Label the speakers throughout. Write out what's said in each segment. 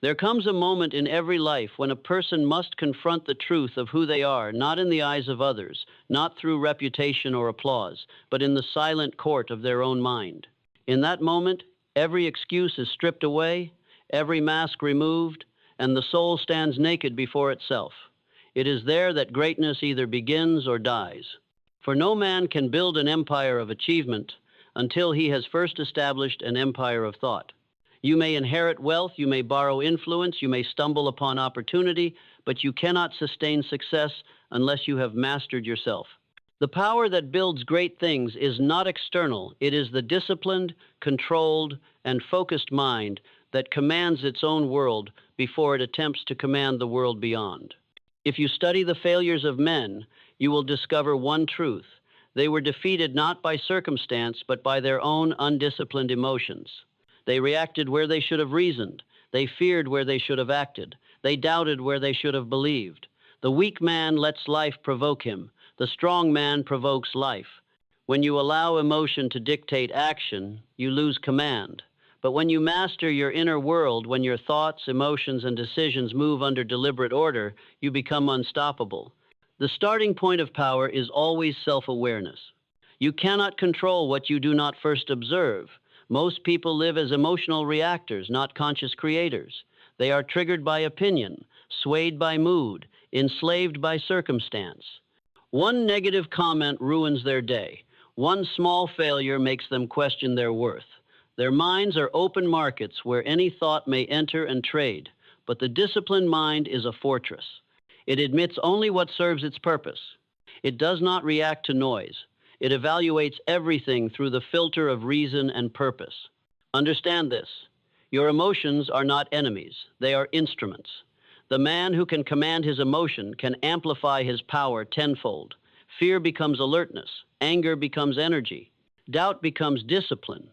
Speaker 1: There comes a moment in every life when a person must confront the truth of who they are, not in the eyes of others, not through reputation or applause, but in the silent court of their own mind. In that moment, every excuse is stripped away, every mask removed, and the soul stands naked before itself. It is there that greatness either begins or dies. For no man can build an empire of achievement until he has first established an empire of thought. You may inherit wealth, you may borrow influence, you may stumble upon opportunity, but you cannot sustain success unless you have mastered yourself. The power that builds great things is not external. It is the disciplined, controlled, and focused mind that commands its own world before it attempts to command the world beyond. If you study the failures of men, you will discover one truth. They were defeated not by circumstance, but by their own undisciplined emotions. They reacted where they should have reasoned. They feared where they should have acted. They doubted where they should have believed. The weak man lets life provoke him. The strong man provokes life. When you allow emotion to dictate action, you lose command. But when you master your inner world, when your thoughts, emotions, and decisions move under deliberate order, you become unstoppable. The starting point of power is always self-awareness. You cannot control what you do not first observe. Most people live as emotional reactors, not conscious creators. They are triggered by opinion, swayed by mood, enslaved by circumstance. One negative comment ruins their day. One small failure makes them question their worth. Their minds are open markets where any thought may enter and trade, but the disciplined mind is a fortress. It admits only what serves its purpose. It does not react to noise. It evaluates everything through the filter of reason and purpose. Understand this. Your emotions are not enemies. They are instruments. The man who can command his emotion can amplify his power tenfold. Fear becomes alertness. Anger becomes energy. Doubt becomes discipline.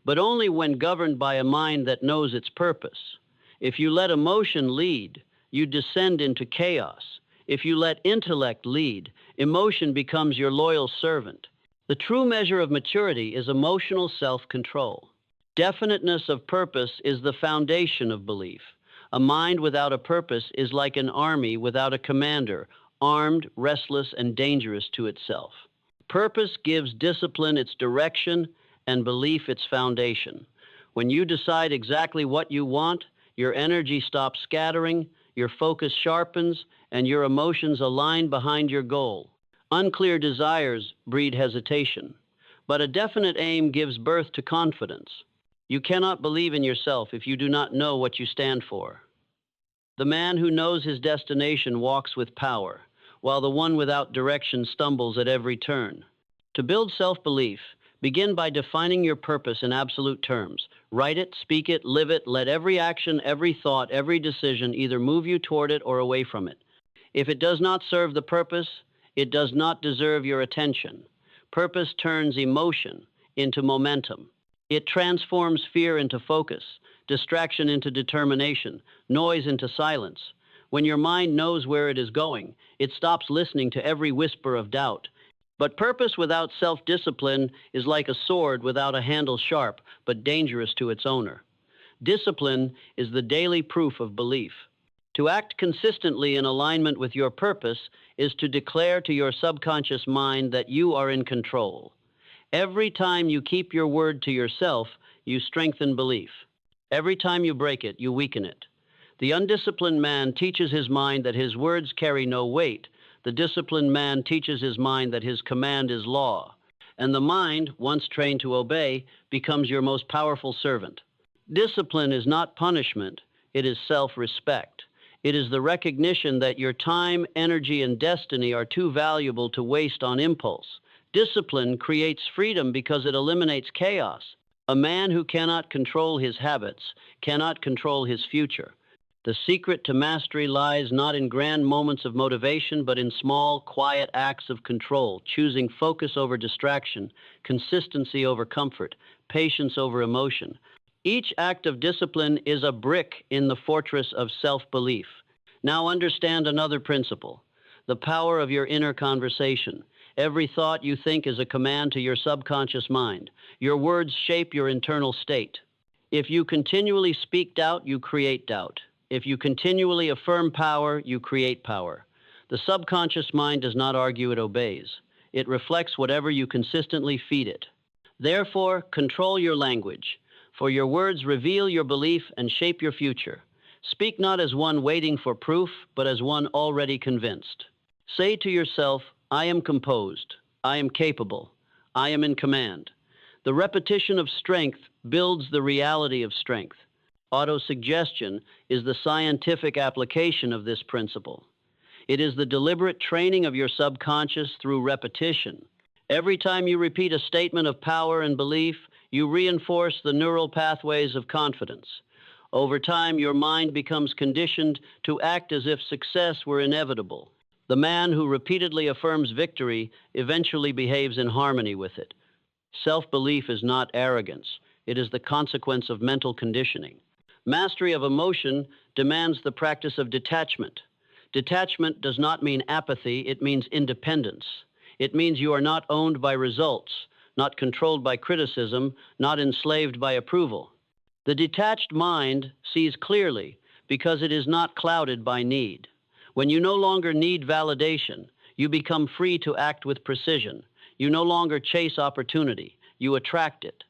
Speaker 1: But only when governed by a mind that knows its purpose. If you let emotion lead, you descend into chaos. If you let intellect lead, emotion becomes your loyal servant. The true measure of maturity is emotional self-control. Definiteness of purpose is the foundation of belief. A mind without a purpose is like an army without a commander, armed, restless, and dangerous to itself. Purpose gives discipline its direction and belief its foundation. When you decide exactly what you want, your energy stops scattering, your focus sharpens, and your emotions align behind your goal. Unclear desires breed hesitation, but a definite aim gives birth to confidence. You cannot believe in yourself if you do not know what you stand for. The man who knows his destination walks with power, while the one without direction stumbles at every turn. To build self-belief, begin by defining your purpose in absolute terms. Write it, speak it, live it. Let every action, every thought, every decision either move you toward it or away from it. If it does not serve the purpose, it does not deserve your attention. Purpose turns emotion into momentum. It transforms fear into focus, distraction into determination, noise into silence. When your mind knows where it is going, it stops listening to every whisper of doubt. But purpose without self-discipline is like a sword without a handle sharp, but dangerous to its owner. Discipline is the daily proof of belief. To act consistently in alignment with your purpose is to declare to your subconscious mind that you are in control. Every time you keep your word to yourself, you strengthen belief. Every time you break it, you weaken it. The undisciplined man teaches his mind that his words carry no weight. The disciplined man teaches his mind that his command is law. And the mind, once trained to obey, becomes your most powerful servant. Discipline is not punishment, it is self-respect. It is the recognition that your time, energy, and destiny are too valuable to waste on impulse. Discipline creates freedom because it eliminates chaos. A man who cannot control his habits cannot control his future. The secret to mastery lies not in grand moments of motivation, but in small, quiet acts of control, choosing focus over distraction, consistency over comfort, patience over emotion. Each act of discipline is a brick in the fortress of self-belief. Now understand another principle, the power of your inner conversation. Every thought you think is a command to your subconscious mind. Your words shape your internal state. If you continually speak doubt, you create doubt. If you continually affirm power, you create power. The subconscious mind does not argue, it obeys. It reflects whatever you consistently feed it. Therefore, control your language, for your words reveal your belief and shape your future. Speak not as one waiting for proof, but as one already convinced. Say to yourself, I am composed, I am capable, I am in command. The repetition of strength builds the reality of strength. Autosuggestion is the scientific application of this principle. It is the deliberate training of your subconscious through repetition. Every time you repeat a statement of power and belief, you reinforce the neural pathways of confidence. Over time, your mind becomes conditioned to act as if success were inevitable. The man who repeatedly affirms victory eventually behaves in harmony with it. Self-belief is not arrogance. It is the consequence of mental conditioning. Mastery of emotion demands the practice of detachment. Detachment does not mean apathy, it means independence. It means you are not owned by results, not controlled by criticism, not enslaved by approval. The detached mind sees clearly because it is not clouded by need. When you no longer need validation, you become free to act with precision. You no longer chase opportunity, you attract it.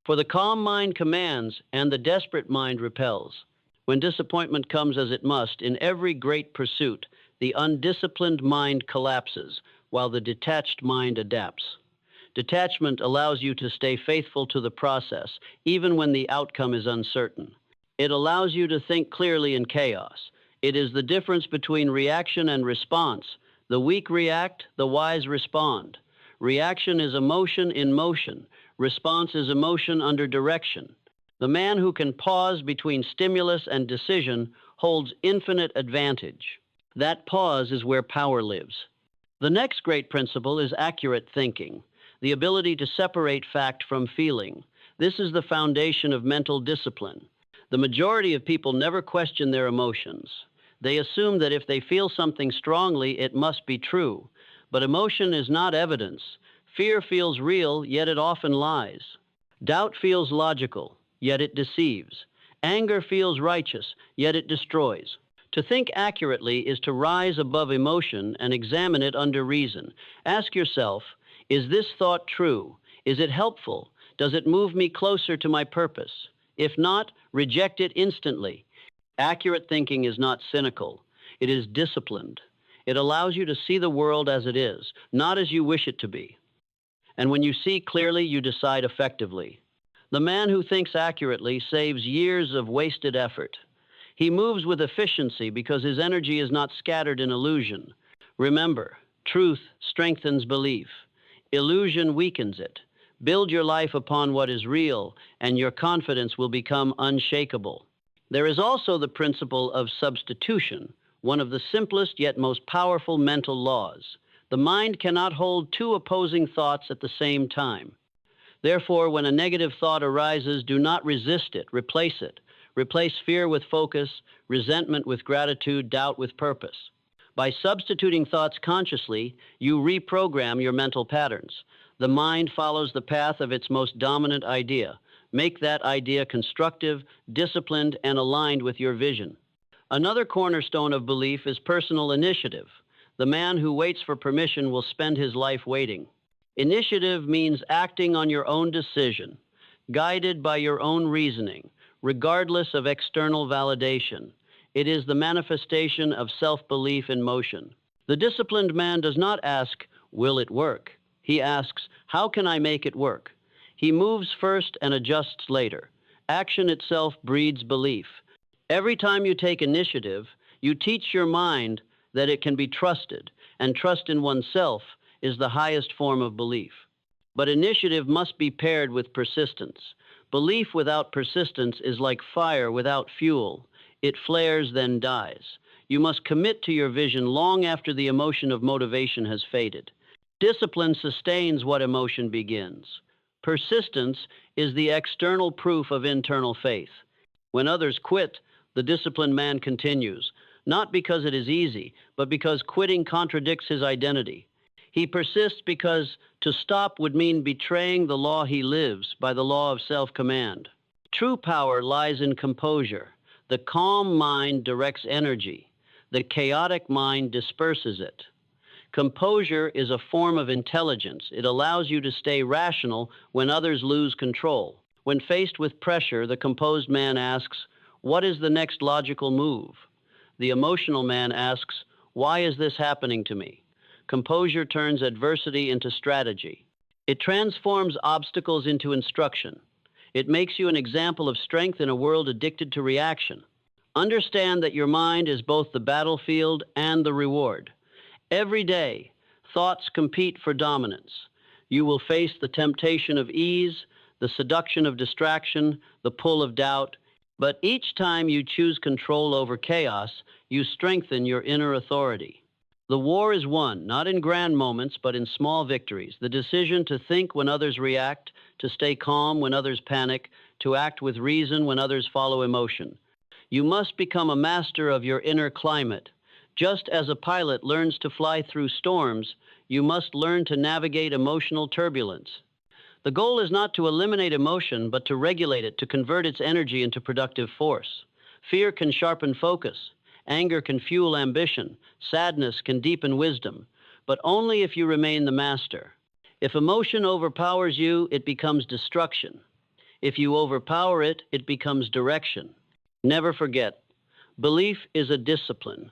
Speaker 1: For the calm mind commands and the desperate mind repels. When disappointment comes as it must in every great pursuit, the undisciplined mind collapses while the detached mind adapts. Detachment allows you to stay faithful to the process, even when the outcome is uncertain. It allows you to think clearly in chaos. It is the difference between reaction and response. The weak react, the wise respond. Reaction is emotion in motion. Response is emotion under direction. The man who can pause between stimulus and decision holds infinite advantage. That pause is where power lives. The next great principle is accurate thinking, the ability to separate fact from feeling. This is the foundation of mental discipline. The majority of people never question their emotions. They assume that if they feel something strongly, it must be true. But emotion is not evidence. Fear feels real, yet it often lies. Doubt feels logical, yet it deceives. Anger feels righteous, yet it destroys. To think accurately is to rise above emotion and examine it under reason. Ask yourself, is this thought true? Is it helpful? Does it move me closer to my purpose? If not, reject it instantly. Accurate thinking is not cynical. It is disciplined. It allows you to see the world as it is, not as you wish it to be. And when you see clearly, you decide effectively. The man who thinks accurately saves years of wasted effort. He moves with efficiency because his energy is not scattered in illusion. Remember, truth strengthens belief. Illusion weakens it. Build your life upon what is real, and your confidence will become unshakable. There is also the principle of substitution, one of the simplest yet most powerful mental laws. The mind cannot hold two opposing thoughts at the same time. Therefore, when a negative thought arises, do not resist it, replace it. Replace fear with focus, resentment with gratitude, doubt with purpose. By substituting thoughts consciously, you reprogram your mental patterns. The mind follows the path of its most dominant idea. Make that idea constructive, disciplined, and aligned with your vision. Another cornerstone of belief is personal initiative. The man who waits for permission will spend his life waiting. Initiative means acting on your own decision, guided by your own reasoning, regardless of external validation. It is the manifestation of self-belief in motion. The disciplined man does not ask, will it work? He asks, how can I make it work? He moves first and adjusts later. Action itself breeds belief. Every time you take initiative, you teach your mind that it can be trusted, and trust in oneself is the highest form of belief. But initiative must be paired with persistence. Belief without persistence is like fire without fuel. It flares, then dies. You must commit to your vision long after the emotion of motivation has faded. Discipline sustains what emotion begins. Persistence is the external proof of internal faith. When others quit, the disciplined man continues, not because it is easy, but because quitting contradicts his identity. He persists because to stop would mean betraying the law he lives by the law of self-command. True power lies in composure. The calm mind directs energy. The chaotic mind disperses it. Composure is a form of intelligence. It allows you to stay rational when others lose control. When faced with pressure, the composed man asks, "What is the next logical move?" The emotional man asks, "Why is this happening to me?" Composure turns adversity into strategy. It transforms obstacles into instruction. It makes you an example of strength in a world addicted to reaction. Understand that your mind is both the battlefield and the reward. Every day, thoughts compete for dominance. You will face the temptation of ease, the seduction of distraction, the pull of doubt, but each time you choose control over chaos, you strengthen your inner authority. The war is won, not in grand moments, but in small victories. The decision to think when others react, to stay calm when others panic, to act with reason when others follow emotion. You must become a master of your inner climate. Just as a pilot learns to fly through storms, you must learn to navigate emotional turbulence. The goal is not to eliminate emotion, but to regulate it, to convert its energy into productive force. Fear can sharpen focus. Anger can fuel ambition. Sadness can deepen wisdom, but only if you remain the master. If emotion overpowers you, it becomes destruction. If you overpower it, it becomes direction. Never forget, belief is a discipline.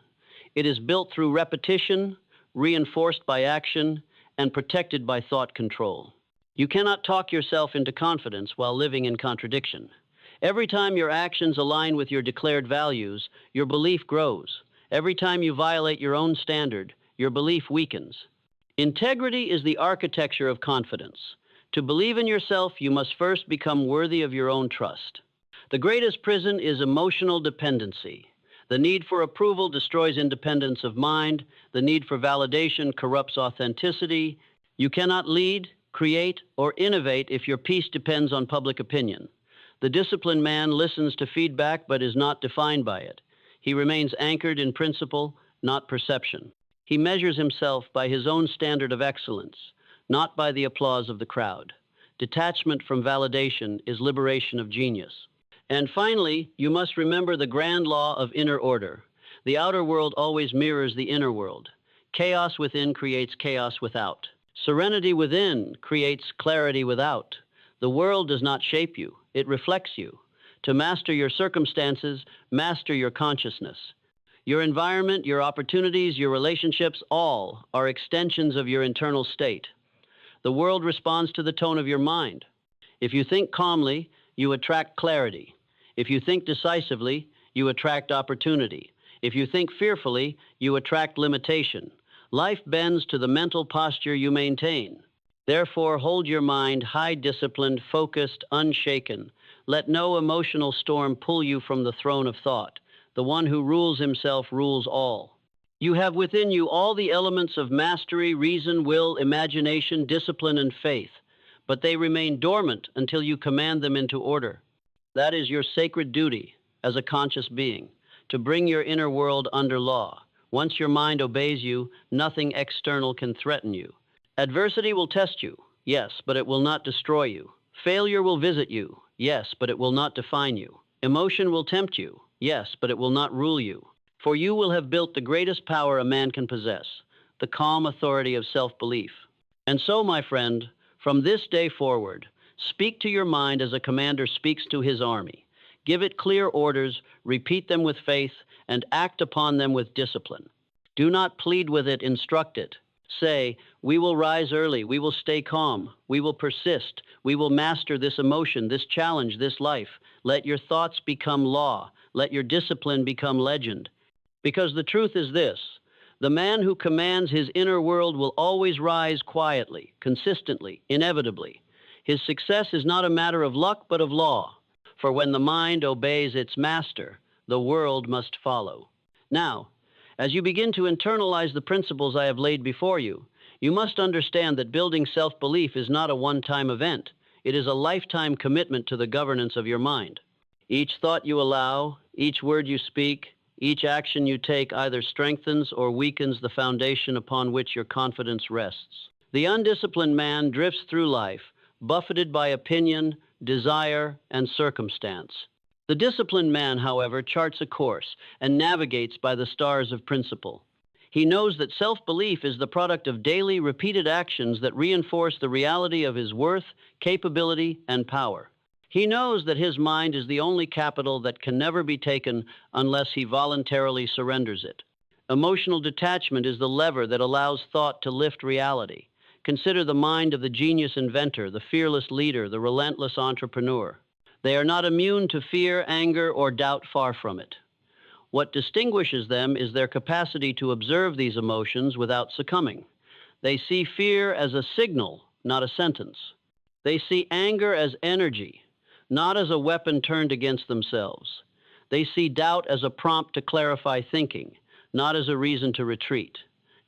Speaker 1: It is built through repetition, reinforced by action, and protected by thought control. You cannot talk yourself into confidence while living in contradiction. Every time your actions align with your declared values, your belief grows. Every time you violate your own standard, your belief weakens. Integrity is the architecture of confidence. To believe in yourself, you must first become worthy of your own trust. The greatest prison is emotional dependency. The need for approval destroys independence of mind. The need for validation corrupts authenticity. You cannot lead, create, or innovate if your peace depends on public opinion. The disciplined man listens to feedback but is not defined by it. He remains anchored in principle, not perception. He measures himself by his own standard of excellence, not by the applause of the crowd. Detachment from validation is liberation of genius. And finally, you must remember the grand law of inner order. The outer world always mirrors the inner world. Chaos within creates chaos without. Serenity within creates clarity without. The world does not shape you, it reflects you. To master your circumstances, master your consciousness. Your environment, your opportunities, your relationships, all are extensions of your internal state. The world responds to the tone of your mind. If you think calmly, you attract clarity. If you think decisively, you attract opportunity. If you think fearfully, you attract limitation. Life bends to the mental posture you maintain. Therefore, hold your mind high disciplined, focused, unshaken. Let no emotional storm pull you from the throne of thought. The one who rules himself rules all. You have within you all the elements of mastery, reason, will, imagination, discipline, and faith, but they remain dormant until you command them into order. That is your sacred duty as a conscious being, to bring your inner world under law. Once your mind obeys you, nothing external can threaten you. Adversity will test you, yes, but it will not destroy you. Failure will visit you, yes, but it will not define you. Emotion will tempt you, yes, but it will not rule you. For you will have built the greatest power a man can possess, the calm authority of self-belief. And so, my friend, from this day forward, speak to your mind as a commander speaks to his army. Give it clear orders, repeat them with faith, and act upon them with discipline. Do not plead with it, instruct it. Say, we will rise early, we will stay calm, we will persist, we will master this emotion, this challenge, this life. Let your thoughts become law, let your discipline become legend. Because the truth is this, the man who commands his inner world will always rise quietly, consistently, inevitably. His success is not a matter of luck, but of law. For when the mind obeys its master, the world must follow. Now, as you begin to internalize the principles I have laid before you, you must understand that building self-belief is not a one-time event. It is a lifetime commitment to the governance of your mind. Each thought you allow, each word you speak, each action you take either strengthens or weakens the foundation upon which your confidence rests. The undisciplined man drifts through life, buffeted by opinion, desire, and circumstance. The disciplined man, however, charts a course and navigates by the stars of principle. He knows that self-belief is the product of daily, repeated actions that reinforce the reality of his worth, capability, and power. He knows that his mind is the only capital that can never be taken unless he voluntarily surrenders it. Emotional detachment is the lever that allows thought to lift reality. Consider the mind of the genius inventor, the fearless leader, the relentless entrepreneur. They are not immune to fear, anger, or doubt, far from it. What distinguishes them is their capacity to observe these emotions without succumbing. They see fear as a signal, not a sentence. They see anger as energy, not as a weapon turned against themselves. They see doubt as a prompt to clarify thinking, not as a reason to retreat.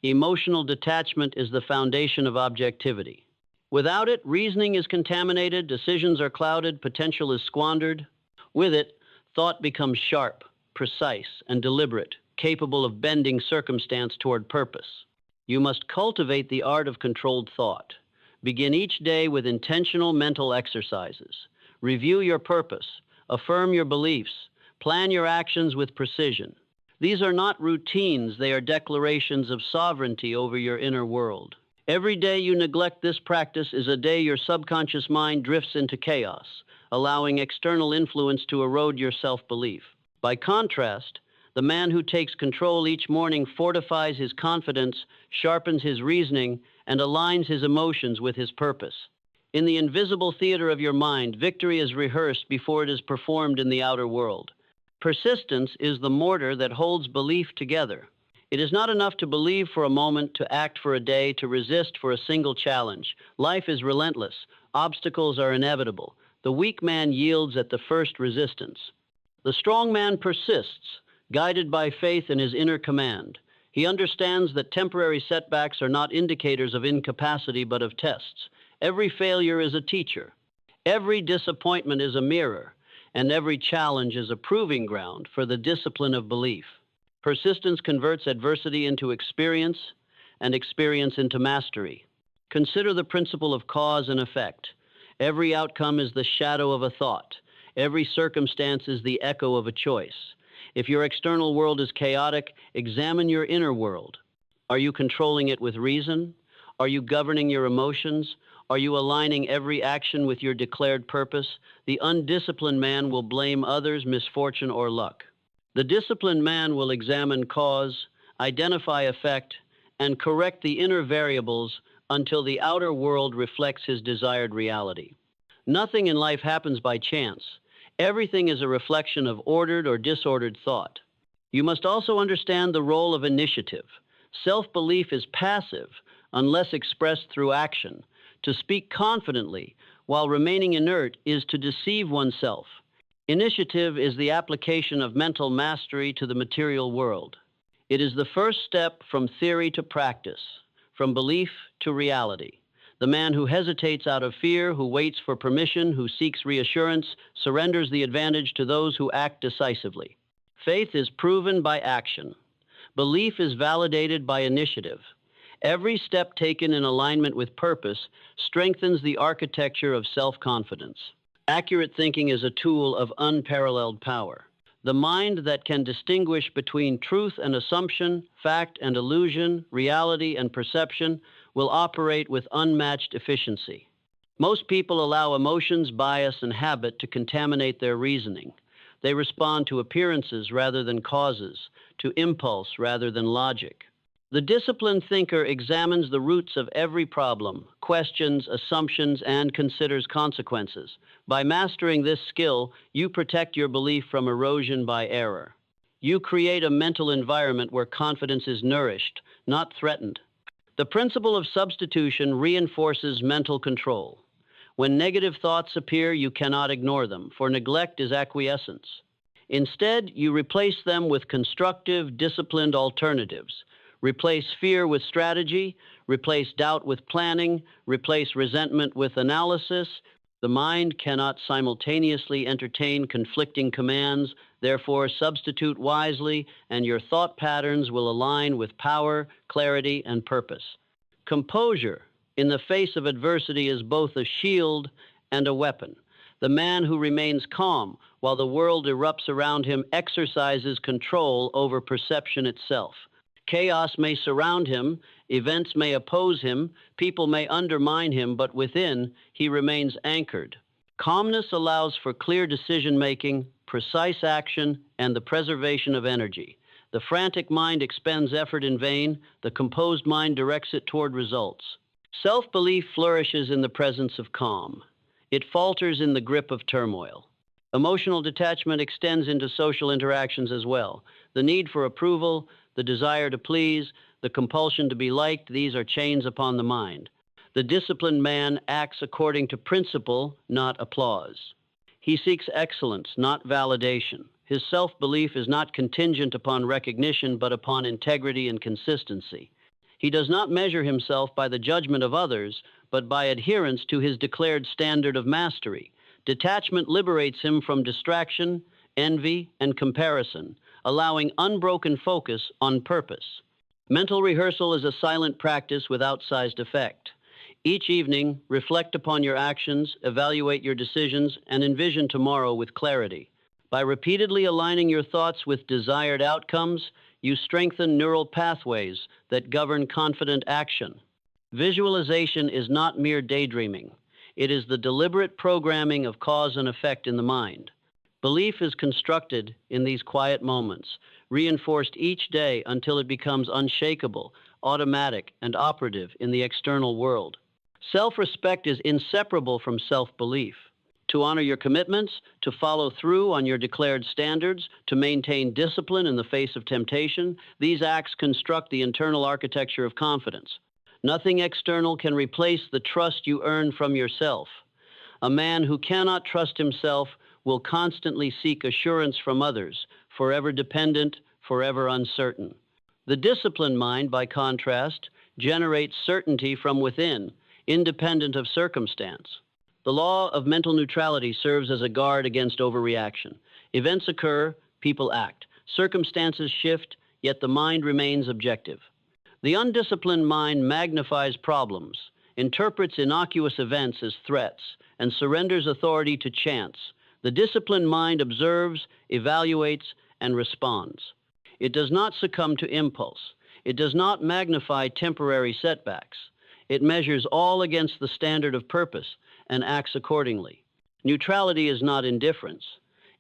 Speaker 1: Emotional detachment is the foundation of objectivity. Without it, reasoning is contaminated, decisions are clouded, potential is squandered. With it, thought becomes sharp, precise, and deliberate, capable of bending circumstance toward purpose. You must cultivate the art of controlled thought. Begin each day with intentional mental exercises. Review your purpose, affirm your beliefs, plan your actions with precision. These are not routines, they are declarations of sovereignty over your inner world. Every day you neglect this practice is a day your subconscious mind drifts into chaos, allowing external influence to erode your self-belief. By contrast, the man who takes control each morning fortifies his confidence, sharpens his reasoning, and aligns his emotions with his purpose. In the invisible theater of your mind, victory is rehearsed before it is performed in the outer world. Persistence is the mortar that holds belief together. It is not enough to believe for a moment, to act for a day, to resist for a single challenge. Life is relentless. Obstacles are inevitable. The weak man yields at the first resistance. The strong man persists, guided by faith in his inner command. He understands that temporary setbacks are not indicators of incapacity, but of tests. Every failure is a teacher. Every disappointment is a mirror. And every challenge is a proving ground for the discipline of belief. Persistence converts adversity into experience, and experience into mastery. Consider the principle of cause and effect. Every outcome is the shadow of a thought. Every circumstance is the echo of a choice. If your external world is chaotic, examine your inner world. Are you controlling it with reason? Are you governing your emotions? Are you aligning every action with your declared purpose? The undisciplined man will blame others, misfortune, or luck. The disciplined man will examine cause, identify effect, and correct the inner variables until the outer world reflects his desired reality. Nothing in life happens by chance. Everything is a reflection of ordered or disordered thought. You must also understand the role of initiative. Self-belief is passive unless expressed through action. To speak confidently while remaining inert is to deceive oneself. Initiative is the application of mental mastery to the material world. It is the first step from theory to practice, from belief to reality. The man who hesitates out of fear, who waits for permission, who seeks reassurance, surrenders the advantage to those who act decisively. Faith is proven by action. Belief is validated by initiative. Every step taken in alignment with purpose strengthens the architecture of self-confidence. Accurate thinking is a tool of unparalleled power. The mind that can distinguish between truth and assumption, fact and illusion, reality and perception will operate with unmatched efficiency. Most people allow emotions, bias, and habit to contaminate their reasoning. They respond to appearances rather than causes, to impulse rather than logic. The disciplined thinker examines the roots of every problem, questions assumptions, and considers consequences. By mastering this skill, you protect your belief from erosion by error. You create a mental environment where confidence is nourished, not threatened. The principle of substitution reinforces mental control. When negative thoughts appear, you cannot ignore them, for neglect is acquiescence. Instead, you replace them with constructive, disciplined alternatives. Replace fear with strategy, replace doubt with planning, replace resentment with analysis. The mind cannot simultaneously entertain conflicting commands. Therefore, substitute wisely, and your thought patterns will align with power, clarity, and purpose. Composure in the face of adversity is both a shield and a weapon. The man who remains calm while the world erupts around him, exercises control over perception itself. Chaos may surround him, events may oppose him, people may undermine him, but within, he remains anchored. Calmness allows for clear decision-making, precise action, and the preservation of energy. The frantic mind expends effort in vain, the composed mind directs it toward results. Self-belief flourishes in the presence of calm. It falters in the grip of turmoil. Emotional detachment extends into social interactions as well. The need for approval, the desire to please, the compulsion to be liked, these are chains upon the mind. The disciplined man acts according to principle, not applause. He seeks excellence, not validation. His self-belief is not contingent upon recognition, but upon integrity and consistency. He does not measure himself by the judgment of others, but by adherence to his declared standard of mastery. Detachment liberates him from distraction, envy, and comparison, allowing unbroken focus on purpose. Mental rehearsal is a silent practice with outsized effect. Each evening, reflect upon your actions, evaluate your decisions, and envision tomorrow with clarity. By repeatedly aligning your thoughts with desired outcomes, you strengthen neural pathways that govern confident action. Visualization is not mere daydreaming. It is the deliberate programming of cause and effect in the mind. Belief is constructed in these quiet moments, reinforced each day until it becomes unshakable, automatic, and operative in the external world. Self-respect is inseparable from self-belief. To honor your commitments, to follow through on your declared standards, to maintain discipline in the face of temptation, these acts construct the internal architecture of confidence. Nothing external can replace the trust you earn from yourself. A man who cannot trust himself will constantly seek assurance from others, forever dependent, forever uncertain. The disciplined mind, by contrast, generates certainty from within, independent of circumstance. The law of mental neutrality serves as a guard against overreaction. Events occur, people act. Circumstances shift, yet the mind remains objective. The undisciplined mind magnifies problems, interprets innocuous events as threats, and surrenders authority to chance. The disciplined mind observes, evaluates, and responds. It does not succumb to impulse. It does not magnify temporary setbacks. It measures all against the standard of purpose and acts accordingly. Neutrality is not indifference.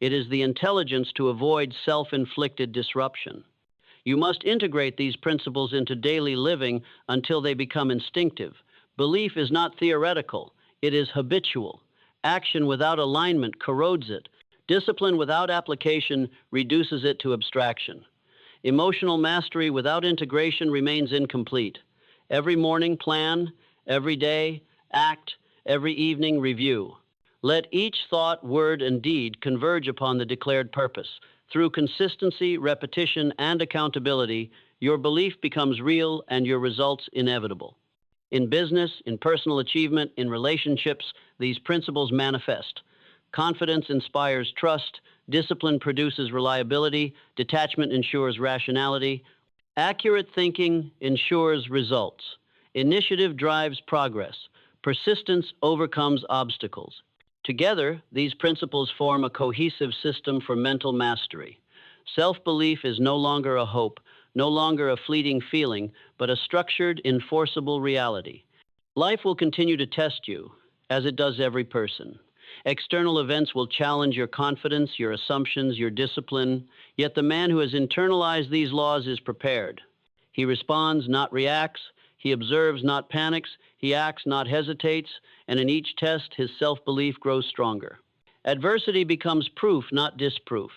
Speaker 1: It is the intelligence to avoid self-inflicted disruption. You must integrate these principles into daily living until they become instinctive. Belief is not theoretical. It is habitual. Action without alignment corrodes it. Discipline without application reduces it to abstraction. Emotional mastery without integration remains incomplete. Every morning, plan. Every day, act. Every evening, review. Let each thought, word, and deed converge upon the declared purpose. Through consistency, repetition, and accountability, your belief becomes real and your results inevitable. In business, in personal achievement, in relationships, these principles manifest. Confidence inspires trust, discipline produces reliability, detachment ensures rationality, accurate thinking ensures results, initiative drives progress, persistence overcomes obstacles. Together, these principles form a cohesive system for mental mastery. Self-belief is no longer a hope, no longer a fleeting feeling, but a structured, enforceable reality. Life will continue to test you, as it does every person. External events will challenge your confidence, your assumptions, your discipline, yet the man who has internalized these laws is prepared. He responds, not reacts. He observes, not panics. He acts, not hesitates. And in each test, his self-belief grows stronger. Adversity becomes proof, not disproof.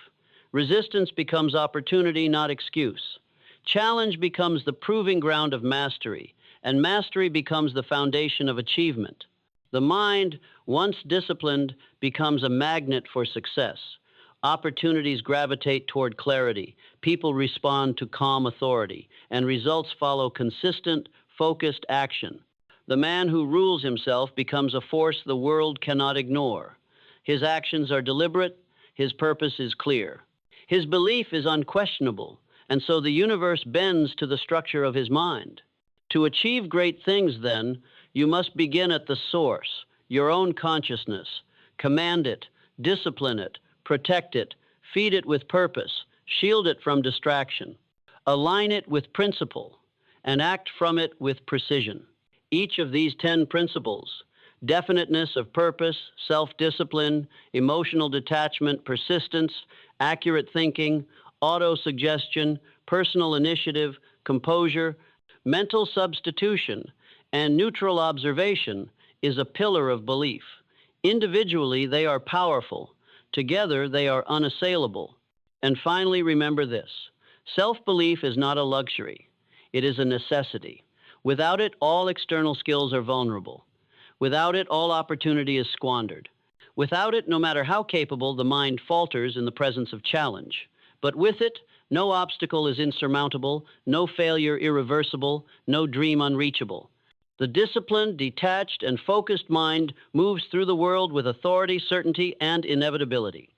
Speaker 1: Resistance becomes opportunity, not excuse. Challenge becomes the proving ground of mastery, and mastery becomes the foundation of achievement. The mind, once disciplined, becomes a magnet for success. Opportunities gravitate toward clarity, people respond to calm authority, and results follow consistent, focused action. The man who rules himself becomes a force the world cannot ignore. His actions are deliberate, his purpose is clear. His belief is unquestionable, and so the universe bends to the structure of his mind. To achieve great things, then, you must begin at the source, your own consciousness. Command it, discipline it, Protect it, feed it with purpose, shield it from distraction. Align it with principle, and act from it with precision. Each of these 10 principles, definiteness of purpose, self-discipline, emotional detachment, persistence, accurate thinking, auto-suggestion, personal initiative, composure, mental substitution, and neutral observation, is a pillar of belief. Individually, they are powerful. Together, they are unassailable. And finally, remember this: self-belief is not a luxury. It is a necessity. Without it, all external skills are vulnerable. Without it, all opportunity is squandered. Without it, no matter how capable, the mind falters in the presence of challenge. But with it, no obstacle is insurmountable, no failure irreversible, no dream unreachable. The disciplined, detached, and focused mind moves through the world with authority, certainty, and inevitability.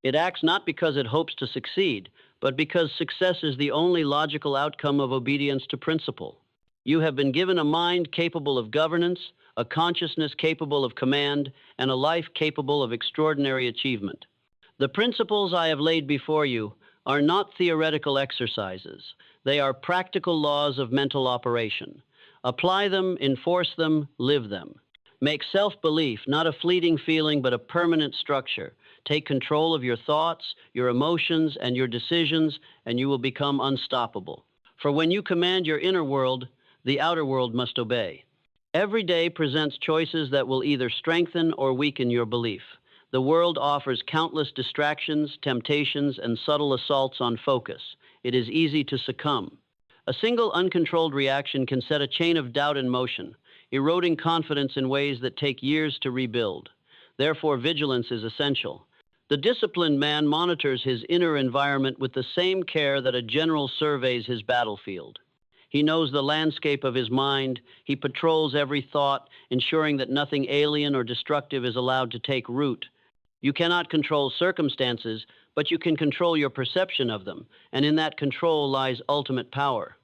Speaker 1: It acts not because it hopes to succeed, but because success is the only logical outcome of obedience to principle. You have been given a mind capable of governance, a consciousness capable of command, and a life capable of extraordinary achievement. The principles I have laid before you are not theoretical exercises. They are practical laws of mental operation. Apply them, enforce them, live them. Make self-belief not a fleeting feeling, but a permanent structure. Take control of your thoughts, your emotions, and your decisions, and you will become unstoppable. For when you command your inner world, the outer world must obey. Every day presents choices that will either strengthen or weaken your belief. The world offers countless distractions, temptations, and subtle assaults on focus. It is easy to succumb. A single uncontrolled reaction can set a chain of doubt in motion, eroding confidence in ways that take years to rebuild. Therefore, vigilance is essential. The disciplined man monitors his inner environment with the same care that a general surveys his battlefield. He knows the landscape of his mind. He patrols every thought, ensuring that nothing alien or destructive is allowed to take root. You cannot control circumstances, but you can control your perception of them, and in that control lies ultimate power.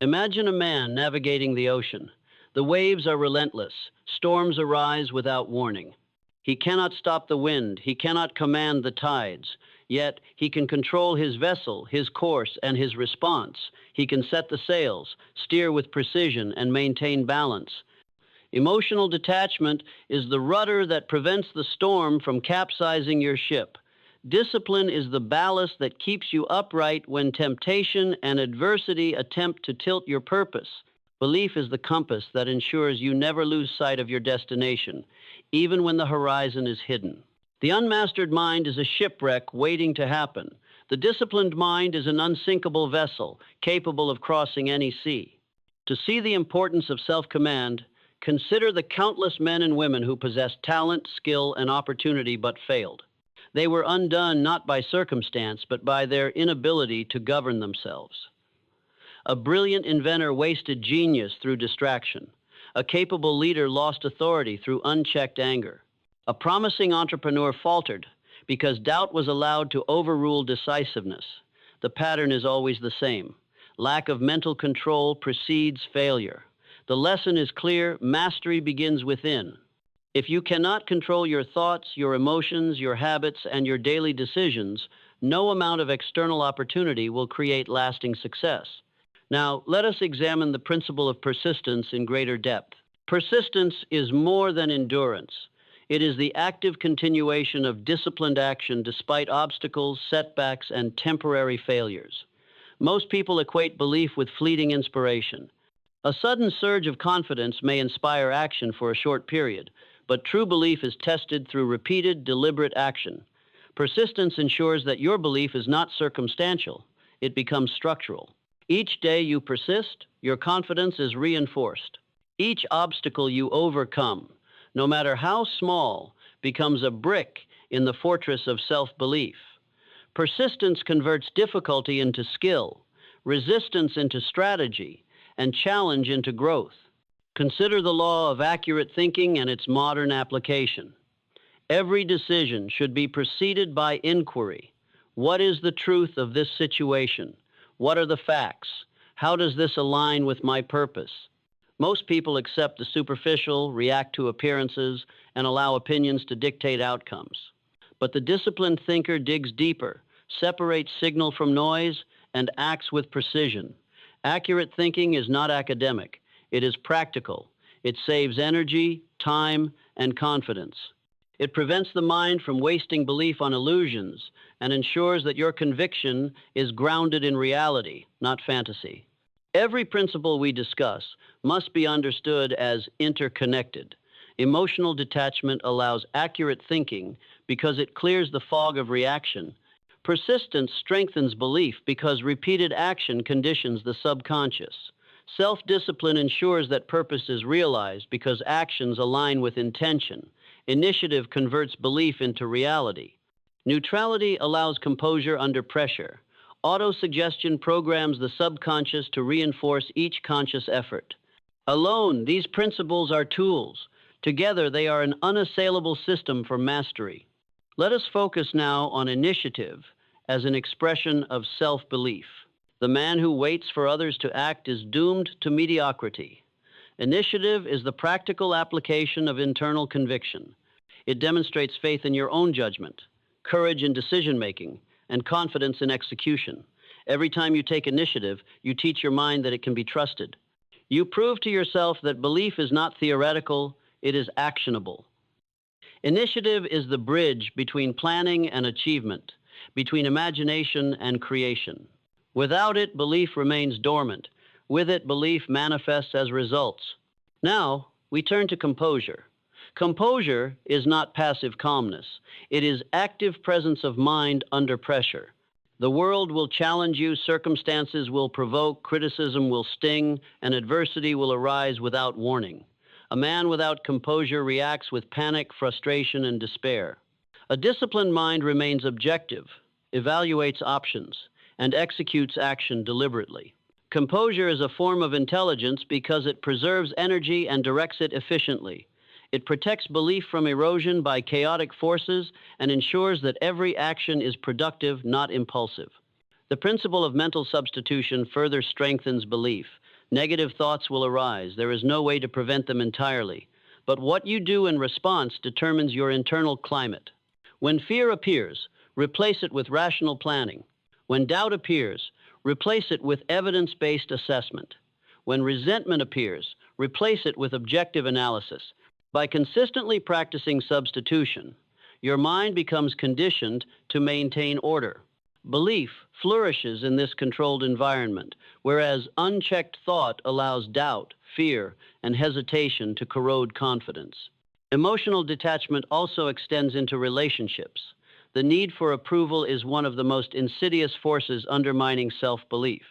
Speaker 1: Imagine a man navigating the ocean. The waves are relentless. Storms arise without warning. He cannot stop the wind. He cannot command the tides. Yet he can control his vessel, his course, and his response. He can set the sails, steer with precision, and maintain balance. Emotional detachment is the rudder that prevents the storm from capsizing your ship. Discipline is the ballast that keeps you upright when temptation and adversity attempt to tilt your purpose. Belief is the compass that ensures you never lose sight of your destination, even when the horizon is hidden. The unmastered mind is a shipwreck waiting to happen. The disciplined mind is an unsinkable vessel, capable of crossing any sea. To see the importance of self-command, consider the countless men and women who possessed talent, skill, and opportunity but failed. They were undone not by circumstance, but by their inability to govern themselves. A brilliant inventor wasted genius through distraction. A capable leader lost authority through unchecked anger. A promising entrepreneur faltered because doubt was allowed to overrule decisiveness. The pattern is always the same. Lack of mental control precedes failure. The lesson is clear: mastery begins within. If you cannot control your thoughts, your emotions, your habits, and your daily decisions, no amount of external opportunity will create lasting success. Now, let us examine the principle of persistence in greater depth. Persistence is more than endurance. It is the active continuation of disciplined action despite obstacles, setbacks, and temporary failures. Most people equate belief with fleeting inspiration. A sudden surge of confidence may inspire action for a short period, but true belief is tested through repeated, deliberate action. Persistence ensures that your belief is not circumstantial. It becomes structural. Each day you persist, your confidence is reinforced. Each obstacle you overcome, no matter how small, becomes a brick in the fortress of self-belief. Persistence converts difficulty into skill, resistance into strategy, and challenge into growth. Consider the law of accurate thinking and its modern application. Every decision should be preceded by inquiry. What is the truth of this situation? What are the facts? How does this align with my purpose? Most people accept the superficial, react to appearances, and allow opinions to dictate outcomes. But the disciplined thinker digs deeper, separates signal from noise, and acts with precision. Accurate thinking is not academic, it is practical. It saves energy, time, and confidence. It prevents the mind from wasting belief on illusions and ensures that your conviction is grounded in reality, not fantasy. Every principle we discuss must be understood as interconnected. Emotional detachment allows accurate thinking because it clears the fog of reaction. Persistence strengthens belief because repeated action conditions the subconscious. Self-discipline ensures that purpose is realized because actions align with intention. Initiative converts belief into reality. Neutrality allows composure under pressure. Autosuggestion programs the subconscious to reinforce each conscious effort. Alone, these principles are tools. Together, they are an unassailable system for mastery. Let us focus now on initiative as an expression of self-belief. The man who waits for others to act is doomed to mediocrity. Initiative is the practical application of internal conviction. It demonstrates faith in your own judgment, courage in decision-making, and confidence in execution. Every time you take initiative, you teach your mind that it can be trusted. You prove to yourself that belief is not theoretical, it is actionable. Initiative is the bridge between planning and achievement, between imagination and creation. Without it, belief remains dormant. With it, belief manifests as results. Now, we turn to composure. Composure is not passive calmness. It is active presence of mind under pressure. The world will challenge you, circumstances will provoke, criticism will sting, and adversity will arise without warning. A man without composure reacts with panic, frustration, and despair. A disciplined mind remains objective, evaluates options, and executes action deliberately. Composure is a form of intelligence because it preserves energy and directs it efficiently. It protects belief from erosion by chaotic forces and ensures that every action is productive, not impulsive. The principle of mental substitution further strengthens belief. Negative thoughts will arise. There is no way to prevent them entirely. But what you do in response determines your internal climate. When fear appears, replace it with rational planning. When doubt appears, replace it with evidence-based assessment. When resentment appears, replace it with objective analysis. By consistently practicing substitution, your mind becomes conditioned to maintain order. Belief flourishes in this controlled environment, whereas unchecked thought allows doubt, fear, and hesitation to corrode confidence. Emotional detachment also extends into relationships. The need for approval is one of the most insidious forces undermining self-belief.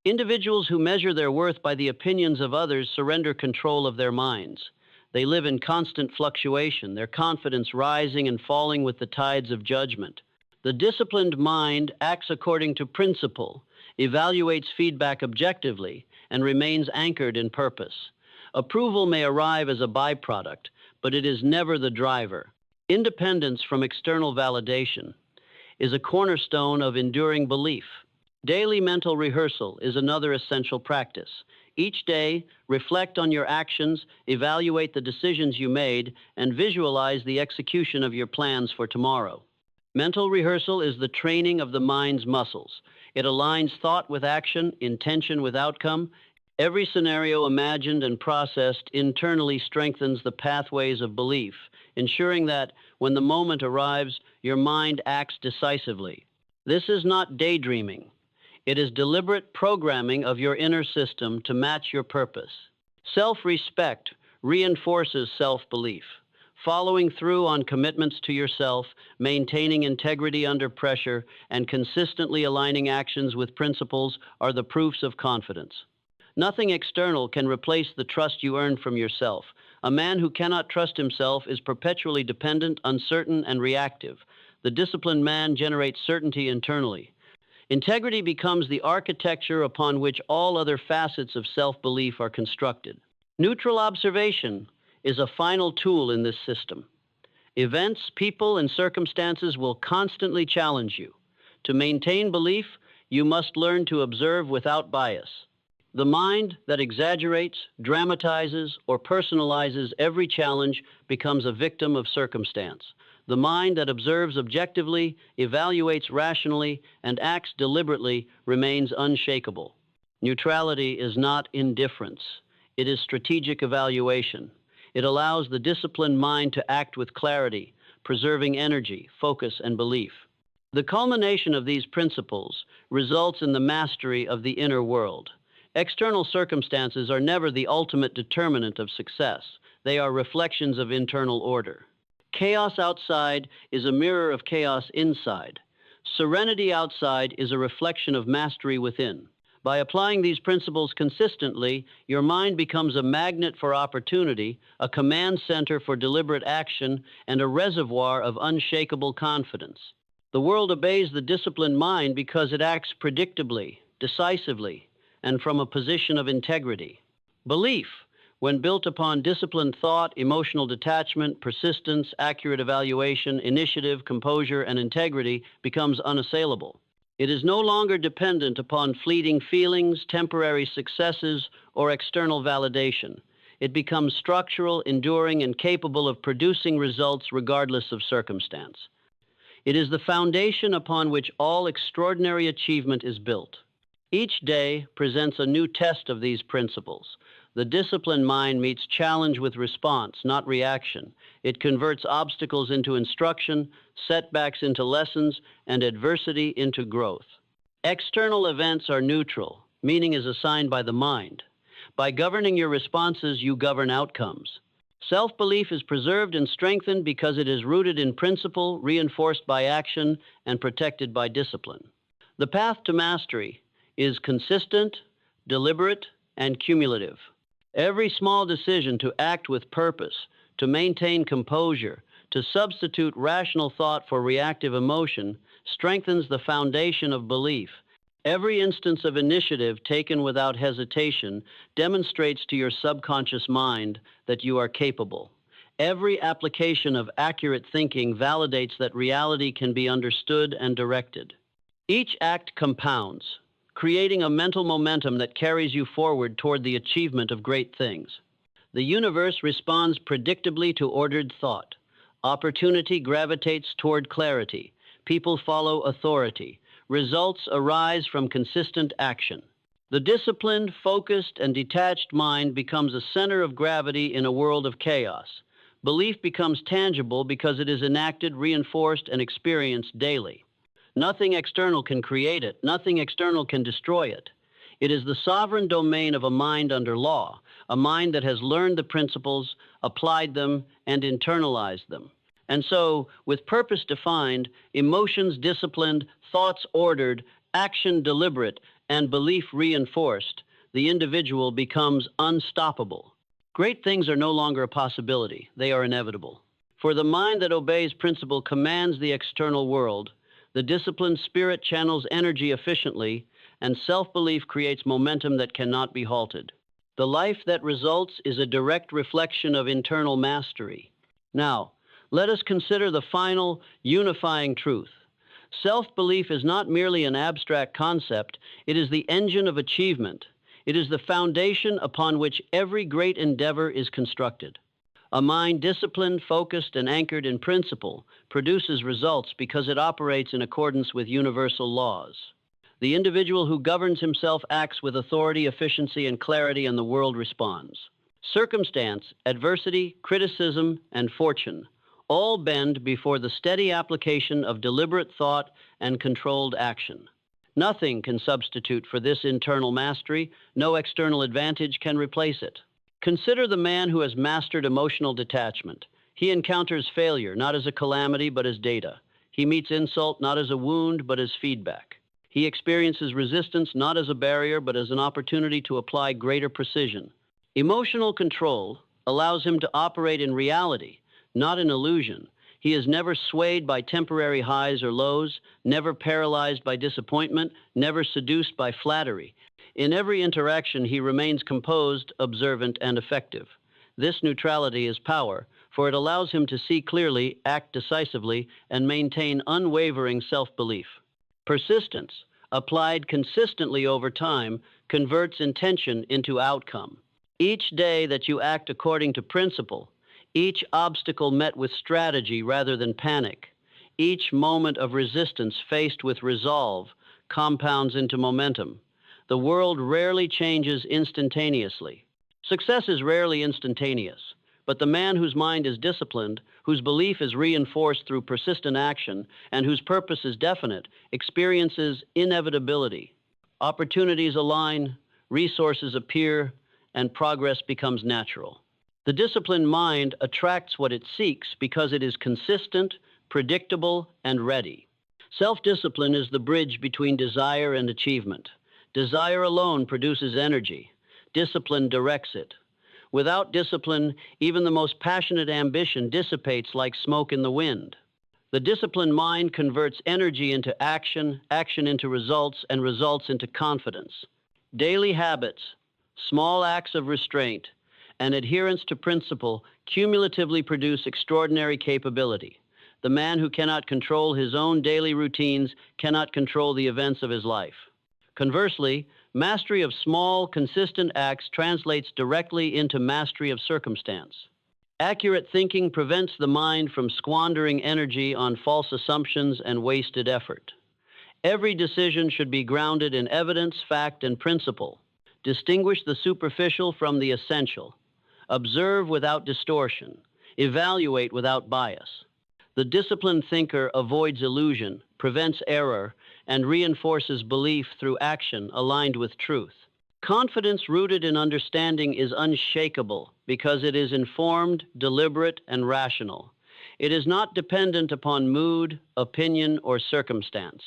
Speaker 1: Individuals who measure their worth by the opinions of others surrender control of their minds. They live in constant fluctuation, their confidence rising and falling with the tides of judgment. The disciplined mind acts according to principle, evaluates feedback objectively, and remains anchored in purpose. Approval may arrive as a byproduct, but it is never the driver. Independence from external validation is a cornerstone of enduring belief. Daily mental rehearsal is another essential practice. Each day, reflect on your actions, evaluate the decisions you made, and visualize the execution of your plans for tomorrow. Mental rehearsal is the training of the mind's muscles. It aligns thought with action, intention with outcome. Every scenario imagined and processed internally strengthens the pathways of belief, ensuring that when the moment arrives, your mind acts decisively. This is not daydreaming. It is deliberate programming of your inner system to match your purpose. Self-respect reinforces self-belief. Following through on commitments to yourself, maintaining integrity under pressure, and consistently aligning actions with principles are the proofs of confidence. Nothing external can replace the trust you earn from yourself. A man who cannot trust himself is perpetually dependent, uncertain, and reactive. The disciplined man generates certainty internally. Integrity becomes the architecture upon which all other facets of self-belief are constructed. Neutral observation is a final tool in this system. Events, people, and circumstances will constantly challenge you. To maintain belief, you must learn to observe without bias. The mind that exaggerates, dramatizes, or personalizes every challenge becomes a victim of circumstance. The mind that observes objectively, evaluates rationally, and acts deliberately remains unshakable. Neutrality is not indifference. It is strategic evaluation. It allows the disciplined mind to act with clarity, preserving energy, focus, and belief. The culmination of these principles results in the mastery of the inner world. External circumstances are never the ultimate determinant of success. They are reflections of internal order. Chaos outside is a mirror of chaos inside. Serenity outside is a reflection of mastery within. By applying these principles consistently, your mind becomes a magnet for opportunity, a command center for deliberate action, and a reservoir of unshakable confidence. The world obeys the disciplined mind because it acts predictably, decisively, and from a position of integrity. Belief, when built upon disciplined thought, emotional detachment, persistence, accurate evaluation, initiative, composure, and integrity, becomes unassailable. It is no longer dependent upon fleeting feelings, temporary successes, or external validation. It becomes structural, enduring, and capable of producing results regardless of circumstance. It is the foundation upon which all extraordinary achievement is built. Each day presents a new test of these principles. The disciplined mind meets challenge with response, not reaction. It converts obstacles into instruction, setbacks into lessons, and adversity into growth. External events are neutral. Meaning is assigned by the mind. By governing your responses, you govern outcomes. Self-belief is preserved and strengthened because it is rooted in principle, reinforced by action, and protected by discipline. The path to mastery is consistent, deliberate, and cumulative. Every small decision to act with purpose, to maintain composure, to substitute rational thought for reactive emotion, strengthens the foundation of belief. Every instance of initiative taken without hesitation demonstrates to your subconscious mind that you are capable. Every application of accurate thinking validates that reality can be understood and directed. Each act compounds, creating a mental momentum that carries you forward toward the achievement of great things. The universe responds predictably to ordered thought. Opportunity gravitates toward clarity. People follow authority. Results arise from consistent action. The disciplined, focused, and detached mind becomes a center of gravity in a world of chaos. Belief becomes tangible because it is enacted, reinforced, and experienced daily. Nothing external can create it. Nothing external can destroy it. It is the sovereign domain of a mind under law, a mind that has learned the principles, applied them, and internalized them. And so, with purpose defined, emotions disciplined, thoughts ordered, action deliberate, and belief reinforced, the individual becomes unstoppable. Great things are no longer a possibility. They are inevitable. For the mind that obeys principle commands the external world. The disciplined spirit channels energy efficiently, and self-belief creates momentum that cannot be halted. The life that results is a direct reflection of internal mastery. Now, let us consider the final, unifying truth. Self-belief is not merely an abstract concept, it is the engine of achievement. It is the foundation upon which every great endeavor is constructed. A mind disciplined, focused, and anchored in principle produces results because it operates in accordance with universal laws. The individual who governs himself acts with authority, efficiency, and clarity, and the world responds. Circumstance, adversity, criticism, and fortune all bend before the steady application of deliberate thought and controlled action. Nothing can substitute for this internal mastery. No external advantage can replace it. Consider the man who has mastered emotional detachment. He encounters failure not as a calamity but as data. He meets insult not as a wound but as feedback. He experiences resistance not as a barrier but as an opportunity to apply greater precision. Emotional control allows him to operate in reality, not in illusion. He is never swayed by temporary highs or lows, never paralyzed by disappointment, never seduced by flattery. In every interaction, he remains composed, observant, and effective. This neutrality is power, for it allows him to see clearly, act decisively, and maintain unwavering self-belief. Persistence, applied consistently over time, converts intention into outcome. Each day that you act according to principle, Each obstacle met with strategy rather than panic. Each moment of resistance faced with resolve compounds into momentum. The world rarely changes instantaneously. Success is rarely instantaneous, but the man whose mind is disciplined, whose belief is reinforced through persistent action, and whose purpose is definite, experiences inevitability. Opportunities align, resources appear, and progress becomes natural. The disciplined mind attracts what it seeks because it is consistent, predictable, and ready. Self-discipline is the bridge between desire and achievement. Desire alone produces energy. Discipline directs it. Without discipline, even the most passionate ambition dissipates like smoke in the wind. The disciplined mind converts energy into action, action into results, and results into confidence. Daily habits, small acts of restraint, and adherence to principle cumulatively produce extraordinary capability. The man who cannot control his own daily routines cannot control the events of his life. Conversely, mastery of small, consistent acts translates directly into mastery of circumstance. Accurate thinking prevents the mind from squandering energy on false assumptions and wasted effort. Every decision should be grounded in evidence, fact, and principle. Distinguish the superficial from the essential. Observe without distortion. Evaluate without bias. The disciplined thinker avoids illusion, prevents error, and reinforces belief through action aligned with truth. Confidence rooted in understanding is unshakable because it is informed, deliberate, and rational. It is not dependent upon mood, opinion, or circumstance.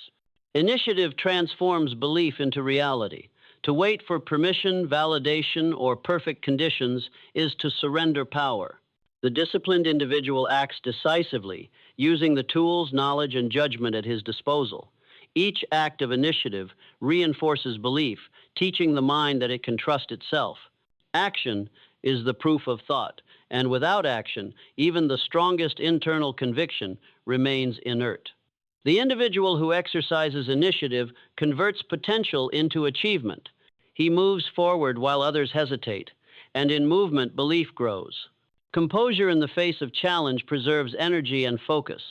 Speaker 1: Initiative transforms belief into reality. To wait for permission, validation, or perfect conditions is to surrender power. The disciplined individual acts decisively, using the tools, knowledge, and judgment at his disposal. Each act of initiative reinforces belief, teaching the mind that it can trust itself. Action is the proof of thought, and without action, even the strongest internal conviction remains inert. The individual who exercises initiative converts potential into achievement. He moves forward while others hesitate, and in movement, belief grows. Composure in the face of challenge preserves energy and focus.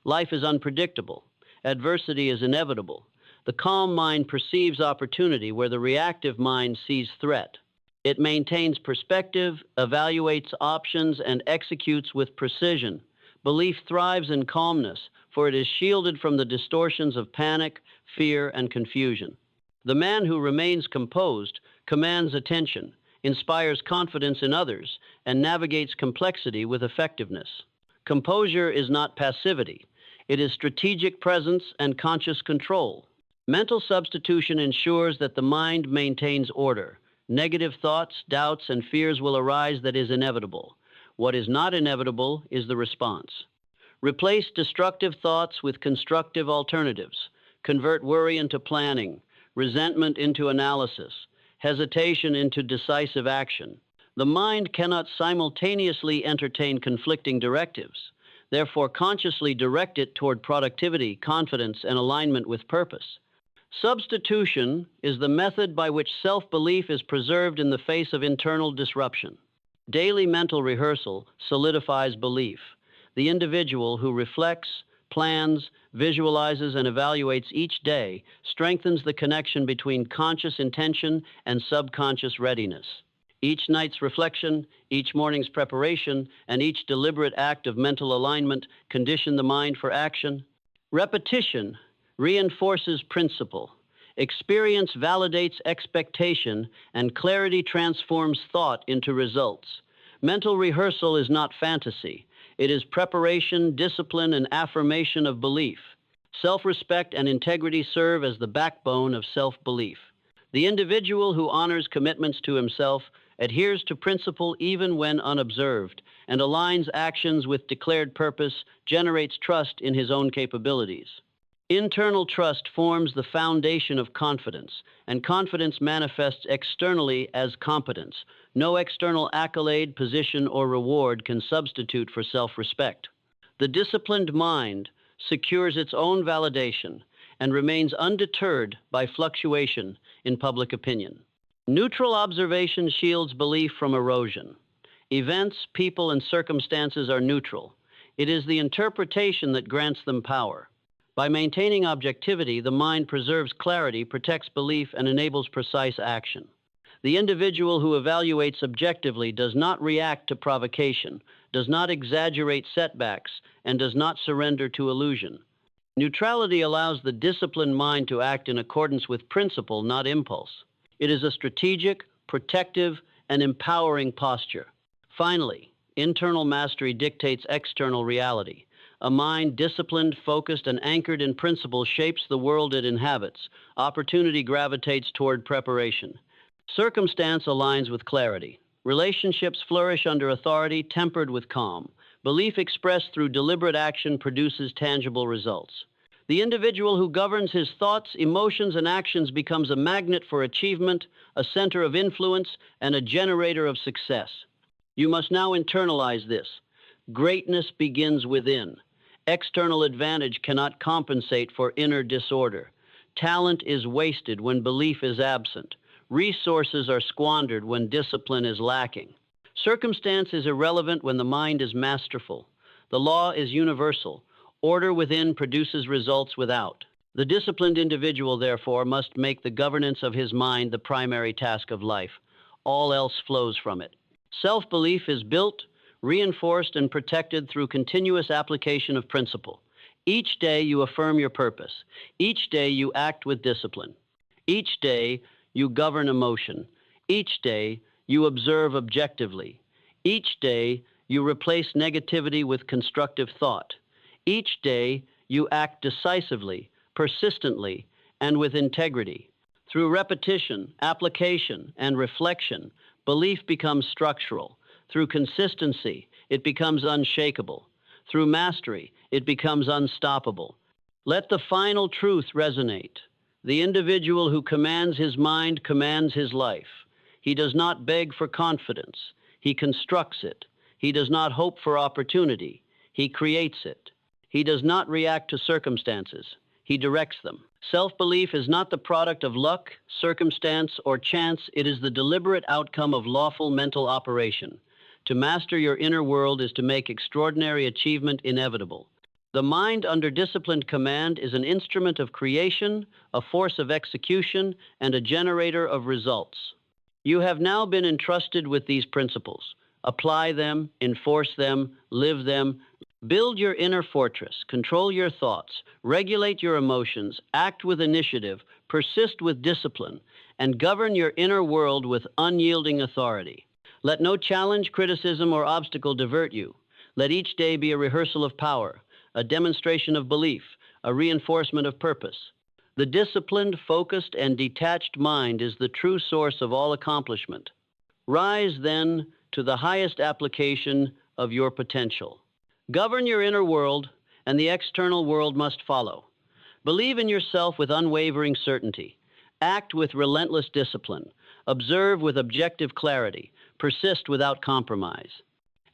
Speaker 1: Life is unpredictable. Adversity is inevitable. The calm mind perceives opportunity where the reactive mind sees threat. It maintains perspective, evaluates options, and executes with precision. Belief thrives in calmness, for it is shielded from the distortions of panic, fear, and confusion. The man who remains composed commands attention, inspires confidence in others, and navigates complexity with effectiveness. Composure is not passivity. It is strategic presence and conscious control. Mental substitution ensures that the mind maintains order. Negative thoughts, doubts, and fears will arise that is inevitable. What is not inevitable is the response. Replace destructive thoughts with constructive alternatives. Convert worry into planning, resentment into analysis, hesitation into decisive action. The mind cannot simultaneously entertain conflicting directives. Therefore, consciously direct it toward productivity, confidence, and alignment with purpose. Substitution is the method by which self-belief is preserved in the face of internal disruption. Daily mental rehearsal solidifies belief. The individual who reflects, plans, visualizes, and evaluates each day strengthens the connection between conscious intention and subconscious readiness. Each night's reflection, each morning's preparation, and each deliberate act of mental alignment condition the mind for action. Repetition reinforces principle. Experience validates expectation, and clarity transforms thought into results. Mental rehearsal is not fantasy. It is preparation, discipline, and affirmation of belief. Self-respect and integrity serve as the backbone of self-belief. The individual who honors commitments to himself adheres to principle even when unobserved, and aligns actions with declared purpose, generates trust in his own capabilities. Internal trust forms the foundation of confidence, and confidence manifests externally as competence. No external accolade, position, or reward can substitute for self-respect. The disciplined mind secures its own validation and remains undeterred by fluctuation in public opinion. Neutral observation shields belief from erosion. Events, people, and circumstances are neutral. It is the interpretation that grants them power. By maintaining objectivity, the mind preserves clarity, protects belief, and enables precise action. The individual who evaluates objectively does not react to provocation, does not exaggerate setbacks, and does not surrender to illusion. Neutrality allows the disciplined mind to act in accordance with principle, not impulse. It is a strategic, protective, and empowering posture. Finally, internal mastery dictates external reality. A mind disciplined, focused, and anchored in principle shapes the world it inhabits. Opportunity gravitates toward preparation. Circumstance aligns with clarity. Relationships flourish under authority, tempered with calm. Belief expressed through deliberate action produces tangible results. The individual who governs his thoughts, emotions, and actions becomes a magnet for achievement, a center of influence, and a generator of success. You must now internalize this. Greatness begins within. External advantage cannot compensate for inner disorder. Talent is wasted when belief is absent. Resources are squandered when discipline is lacking. Circumstance is irrelevant when the mind is masterful. The law is universal. Order within produces results without. The disciplined individual, therefore, must make the governance of his mind the primary task of life. All else flows from it. Self-belief is built, reinforced, and protected through continuous application of principle. Each day you affirm your purpose. Each day you act with discipline. Each day you govern emotion. Each day you observe objectively. Each day you replace negativity with constructive thought. Each day you act decisively, persistently, and with integrity. Through repetition, application, and reflection, belief becomes structural. Through consistency, it becomes unshakable. Through mastery, it becomes unstoppable. Let the final truth resonate. The individual who commands his mind commands his life. He does not beg for confidence. He constructs it. He does not hope for opportunity. He creates it. He does not react to circumstances. He directs them. Self-belief is not the product of luck, circumstance, or chance. It is the deliberate outcome of lawful mental operation. To master your inner world is to make extraordinary achievement inevitable. The mind under disciplined command is an instrument of creation, a force of execution, and a generator of results. You have now been entrusted with these principles. Apply them, enforce them, live them. Build your inner fortress, control your thoughts, regulate your emotions, act with initiative, persist with discipline, and govern your inner world with unyielding authority. Let no challenge, criticism, or obstacle divert you. Let each day be a rehearsal of power, a demonstration of belief, a reinforcement of purpose. The disciplined, focused, and detached mind is the true source of all accomplishment. Rise, then, to the highest application of your potential. Govern your inner world, and the external world must follow. Believe in yourself with unwavering certainty. Act with relentless discipline. Observe with objective clarity. Persist without compromise.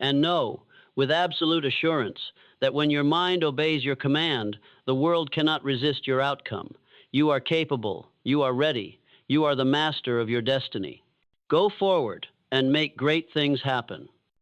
Speaker 1: And know, with absolute assurance, that when your mind obeys your command, the world cannot resist your outcome. You are capable. You are ready. You are the master of your destiny. Go forward and make great things happen.